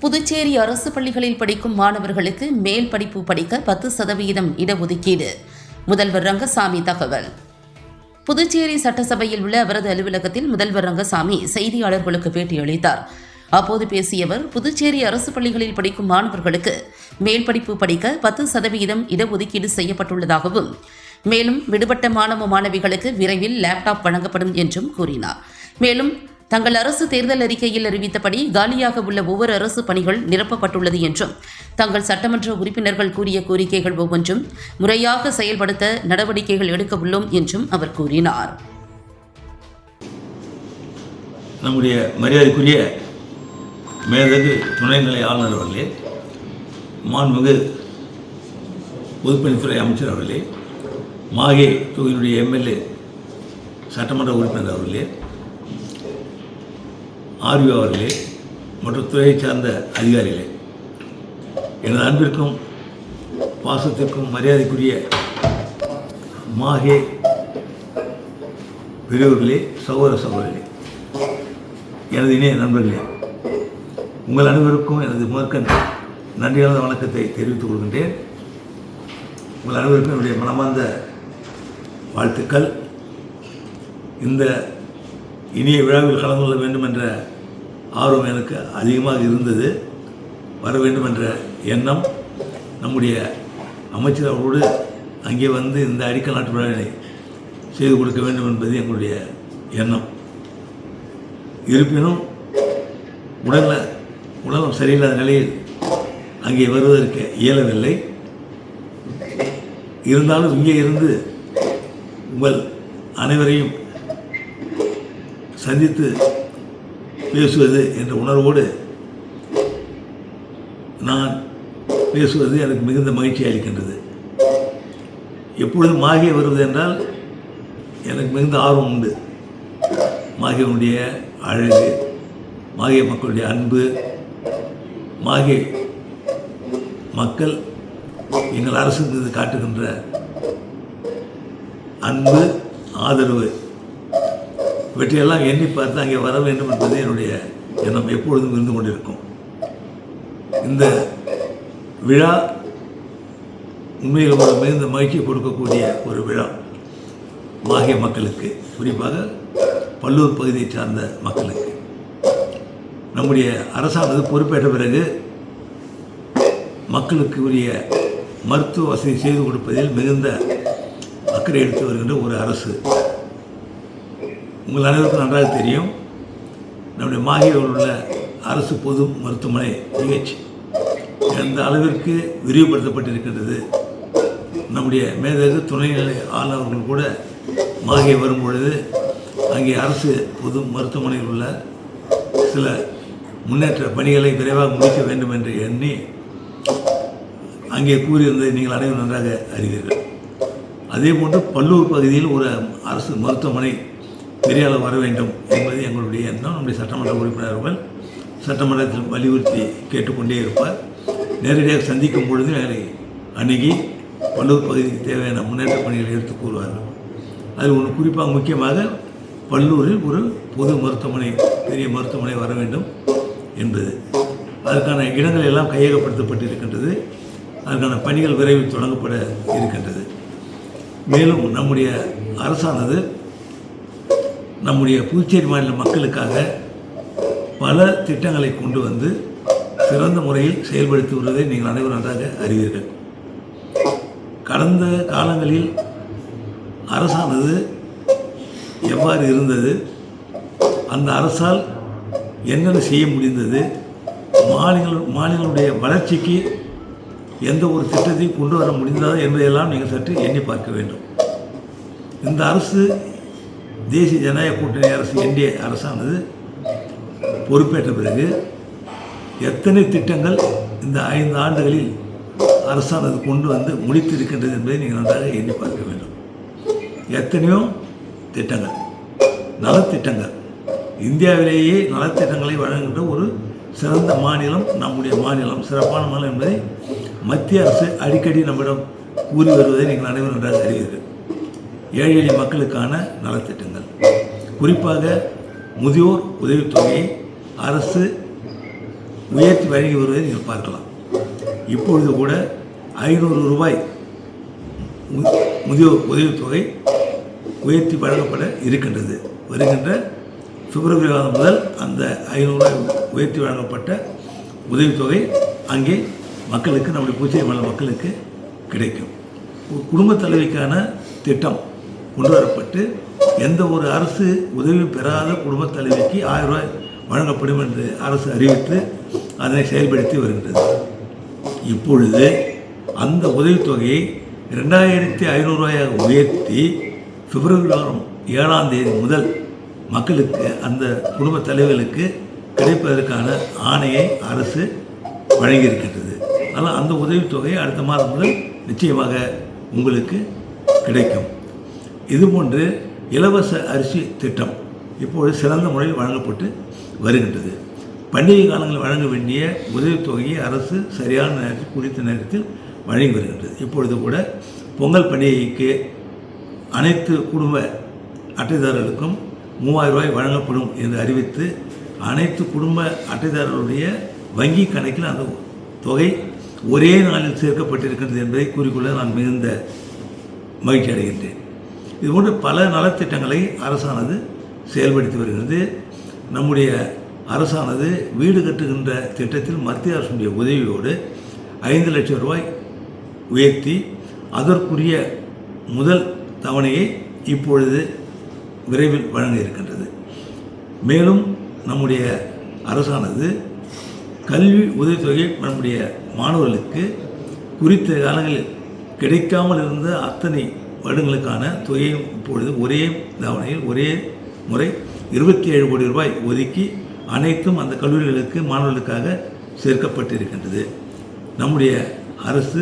புதுச்சேரி அரசு பள்ளிகளில் படிக்கும் மாணவர்களுக்கு மேல் படிப்பு படிக்க 10% இடஒதுக்கீடு. முதல்வர் ரங்கசாமி தகவல். புதுச்சேரி சட்டசபையில் உள்ள அவரது அலுவலகத்தில் முதல்வர் ரங்கசாமி செய்தியாளர்களுக்கு பேட்டியளித்தார். அப்போது பேசிய அவர், புதுச்சேரி அரசு பள்ளிகளில் படிக்கும் மாணவர்களுக்கு மேல் படிப்பு படிக்க 10% இடஒதுக்கீடு செய்யப்பட்டுள்ளதாகவும், மேலும் விடுபட்ட மாணவ மாணவிகளுக்கு விரைவில் லேப்டாப் வழங்கப்படும் என்றும் கூறினார். மேலும் தங்கள் அரசு தேர்தல் அறிக்கையில் அறிவித்தபடி காலியாக உள்ள ஒவ்வொரு அரசு பணிகள் நிரப்பப்பட்டுள்ளது என்றும், தங்கள் சட்டமன்ற உறுப்பினர்கள் கூறிய கோரிக்கைகள் ஒவ்வொன்றும் முறையாக செயல்படுத்த நடவடிக்கைகள் எடுக்க உள்ளோம் என்றும் அவர் கூறினார். நம்முடைய மரியாதைக்குரிய மேதகு துணைநிலை ஆளுநர் அவர்களே, மாண்புமிகு பொதுப்பணித்துறை அமைச்சர் அவர்களே, மாகே தொகுதியினுடைய எம்எல்ஏ சட்டமன்ற உறுப்பினர் அவர்களே, ஆர்வி அவர்களே மற்றும் துறையை சார்ந்த அதிகாரிகளே, எனது அன்பிற்கும் பாசத்திற்கும் மரியாதைக்குரிய மாகே பெரியவர்களே, சகோதர சகோதரிகளே, எனது இணைய நண்பர்களே, உங்கள் அனைவருக்கும் எனது முதற்கண் நன்றி கலந்த வணக்கத்தை தெரிவித்துக் கொள்கின்றேன். உங்கள் அனைவருக்கும் என்னுடைய மனமார்ந்த வாழ்த்துக்கள். இந்த இனிய விழாவில் கலந்து கொள்ள வேண்டும் என்ற ஆர்வம் எனக்கு அதிகமாக இருந்தது. வர வேண்டும் என்ற எண்ணம் நம்முடைய அமைச்சர் அவர்களோடு அங்கே வந்து இந்த அடிக்கல் நாட்டு விழாவினை செய்து கொடுக்க வேண்டும் என்பது எங்களுடைய எண்ணம். இருப்பினும் உடலம் சரியில்லாத நிலையில் அங்கே வருவதற்கு இயலவில்லை. இருந்தாலும் இங்கே இருந்து உங்கள் அனைவரையும் சந்தித்து பேசுவது என்ற உணர்வோடு நான் பேசுவது எனக்கு மிகுந்த மகிழ்ச்சி அளிக்கின்றது. எப்பொழுதும் மாகே வருவது என்றால் எனக்கு மிகுந்த ஆர்வம் உண்டு. மாகேனுடைய அழகு, மாகே மக்களுடைய அன்பு, மாகே மக்கள் எங்கள் அரசு மீது காட்டுகின்ற அன்பு, ஆதரவு, இவற்றையெல்லாம் எண்ணி பார்த்து அங்கே வர வேண்டும் என்பது என்னுடைய எண்ணம் எப்பொழுதும் இருந்து கொண்டிருக்கும். இந்த விழா உண்மையில் ஒரு மிகுந்த மகிழ்ச்சி கொடுக்கக்கூடிய ஒரு விழா. மாகே மக்களுக்கு, குறிப்பாக பல்லூர் பகுதியை சார்ந்த மக்களுக்கு, நம்முடைய அரசானது பொறுப்பேற்ற பிறகு மக்களுக்கு உரிய மருத்துவ வசதி செய்து கொடுப்பதில் மிகுந்த அக்கறை எடுத்து வருகின்ற ஒரு அரசு. உங்கள் அனைவருக்கும் நன்றாக தெரியும், நம்முடைய மாஹேவில் உள்ள அரசு பொது மருத்துவமனை PH எந்த அளவிற்கு விரிவுபடுத்தப்பட்டிருக்கின்றது. நம்முடைய மேதகு துணைநிலை ஆளுநர்கள் கூட மாஹே வரும்பொழுது அங்கே அரசு பொது மருத்துவமனையில் உள்ள சில முன்னேற்ற பணிகளை விரைவாக முடிக்க வேண்டும் என்று எண்ணி அங்கே கூறியிருந்ததை நீங்கள் அனைவரும் நன்றாக அறிவீர்கள். அதேபோன்று பல்லூர் பகுதியில் ஒரு அரசு மருத்துவமனை பெரிய அளவு வர வேண்டும் என்பது எங்களுடைய எண்ணம். நம்முடைய சட்டமன்ற உறுப்பினர்கள் சட்டமன்றத்தில் வலியுறுத்தி கேட்டுக்கொண்டே இருப்பார். நேரடியாக சந்திக்கும் பொழுது எங்களை அணுகி பல்லூர் பகுதிக்கு தேவையான முன்னேற்ற பணிகளை எடுத்து கூறுவார்கள். அதில் ஒன்று குறிப்பாக முக்கியமாக பல்லூரில் ஒரு பொது மருத்துவமனை, பெரிய மருத்துவமனை வர வேண்டும் என்பது. அதற்கான இடங்கள் எல்லாம் கையகப்படுத்தப்பட்டு இருக்கின்றது. அதற்கான பணிகள் விரைவில் தொடங்கப்பட இருக்கின்றது. மேலும் நம்முடைய அரசானது நம்முடைய புதுச்சேரி மாநில மக்களுக்காக பல திட்டங்களை கொண்டு வந்து சிறந்த முறையில் செயல்படுத்தி வருவதை நீங்கள் அனைவரும் நன்றாக அறிவீர்கள். கடந்த காலங்களில் அரசானது எவ்வாறு இருந்தது, அந்த அரசால் என்னென்ன செய்ய முடிந்தது, மாநிலங்களுடைய வளர்ச்சிக்கு எந்த ஒரு திட்டத்தையும் கொண்டு வர முடிந்ததா என்பதையெல்லாம் நீங்கள் சற்று எண்ணி பார்க்க வேண்டும். இந்த அரசு தேசிய ஜனநாயக கூட்டணி அரசு NDA அரசானது பொறுப்பேற்ற பிறகு எத்தனை திட்டங்கள் இந்த 5 ஆண்டுகளில் அரசானது கொண்டு வந்து முடித்திருக்கின்றது என்பதை நீங்கள் நன்றாக எண்ணி பார்க்க வேண்டும். எத்தனையோ திட்டங்கள், நலத்திட்டங்கள், இந்தியாவிலேயே நலத்திட்டங்களை வழங்குகின்ற ஒரு சிறந்த மாநிலம் நம்முடைய மாநிலம், சிறப்பான மாநிலம் என்பதை மத்திய அரசு அடிக்கடி நம்மிடம் கூறி வருவதை நீங்கள் அனைவரும் நன்றாக அறிவீர்கள். ஏழை எளிய மக்களுக்கான நலத்திட்டங்கள், குறிப்பாக முதியோர் உதவித்தொகையை அரசு உயர்த்தி வழங்கி வருவதை நீங்கள் பார்க்கலாம். இப்பொழுது கூட 500 ரூபாய் முதியோர் உதவித்தொகை உயர்த்தி வழங்கப்பட இருக்கின்றது. வருகின்ற பிப்ரவரி மாதம் முதல் அந்த 500 ரூபாய் உயர்த்தி வழங்கப்பட்ட உதவித்தொகை அங்கே மக்களுக்கு, நம்முடைய புதுச்சேரி மாநில மக்களுக்கு கிடைக்கும். குடும்பத் தலைவிக்கான திட்டம் கொண்டு வரப்பட்டு எந்த ஒரு அரசு உதவி பெறாத குடும்பத் தலைவிக்கு 1000 ரூபாய் வழங்கப்படும் என்று அரசு அறிவித்து அதனை செயல்படுத்தி வருகின்றது. இப்பொழுது அந்த உதவித்தொகையை 2500 ரூபாயாக உயர்த்தி பிப்ரவரி மாதம் 7ஆம் தேதி முதல் மக்களுக்கு, அந்த குடும்பத் தலைவர்களுக்கு கிடைப்பதற்கான ஆணையை அரசு வழங்கியிருக்கின்றது. ஆனால் அந்த உதவித்தொகை அடுத்த மாதம் முதல் நிச்சயமாக உங்களுக்கு கிடைக்கும். இதுபோன்று இலவச அரிசி திட்டம் இப்பொழுது சிறந்த முறையில் வழங்கப்பட்டு வருகின்றது. பண்டிகை காலங்களில் வழங்க வேண்டிய உதவித்தொகையை அரசு சரியான நேரத்தில், குறித்த நேரத்தில் வழங்கி வருகின்றது. இப்பொழுது கூட பொங்கல் பண்டிகைக்கு அனைத்து குடும்ப அட்டைதாரர்களுக்கும் 3000 ரூபாய் வழங்கப்படும் என்று அறிவித்து அனைத்து குடும்ப அட்டைதாரர்களுடைய வங்கி கணக்கில் அந்த தொகை ஒரே நாளில் சேர்க்கப்பட்டிருக்கின்றது என்பதை கூறிக்கொள்ள நான் மிகுந்த மகிழ்ச்சி அடைகின்றேன். இதுபோன்ற பல நலத்திட்டங்களை அரசானது செயல்படுத்தி வருகிறது. நம்முடைய அரசானது வீடு கட்டுகின்ற திட்டத்தில் மத்திய அரசுடைய உதவியோடு 5 லட்சம் ரூபாய் உயர்த்தி அதற்குரிய முதல் தவணையை இப்பொழுது விரைவில் வழங்க இருக்கின்றது. மேலும் நம்முடைய அரசானது கல்வி உதவித்தொகை நம்முடைய மாணவர்களுக்கு குறித்த காலங்களில் கிடைக்காமல் இருந்த அத்தனை வருடங்களுக்கான தொகையும் இப்பொழுது ஒரே தவணையில் ஒரே முறை 27 கோடி ரூபாய் ஒதுக்கி அனைத்தும் அந்த கல்லூரிகளுக்கு, மாணவர்களுக்காக சேர்க்கப்பட்டிருக்கின்றது. நம்முடைய அரசு